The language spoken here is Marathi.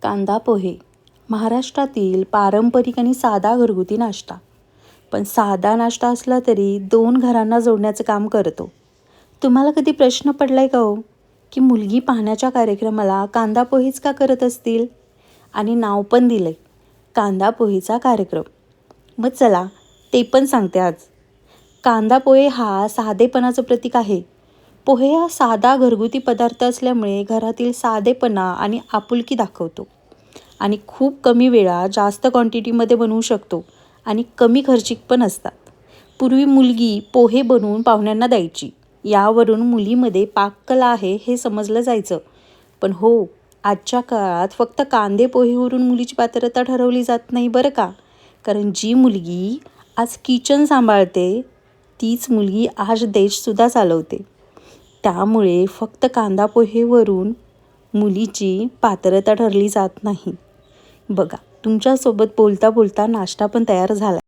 कांदा पोहे महाराष्ट्रातील पारंपरिक आणि साधा घरगुती नाश्ता. पण साधा नाश्ता असला तरी 2 घरांना जोडण्याचं काम करतो. तुम्हाला कधी प्रश्न पडलाय का हो, की मुलगी पाहण्याच्या कार्यक्रमाला कांदा पोहेच का करत असतील? आणि नाव पण दिलंय कांदा पोहेचा कार्यक्रम. मग चला ते पण सांगते आज. कांदा पोहे हा साधेपणाचं प्रतीक आहे. पोहे हा साधा घरगुती पदार्थ असल्यामुळे घरातील साधेपणा आणि आपुलकी दाखवतो. आणि खूप कमी वेळा जास्त क्वांटिटीमध्ये बनवू शकतो आणि कमी खर्चिक पण असतात. पूर्वी मुलगी पोहे बनवून पाहुण्यांना द्यायची. यावरून मुलीमध्ये पाककला आहे हे समजलं जायचं. पण हो, आजच्या काळात फक्त कांदे पोहेवरून मुलीची पात्रता ठरवली जात नाही बरं का. कारण जी मुलगी आज किचन सांभाळते तीच मुलगी आज देशसुद्धा चालवते. त्यामुळे फक्त कांदा पोहेवरून मुलीची पात्रता ठरली जात नाही. बघा, तुमच्यासोबत बोलता बोलता नाश्ता पण तयार झाला.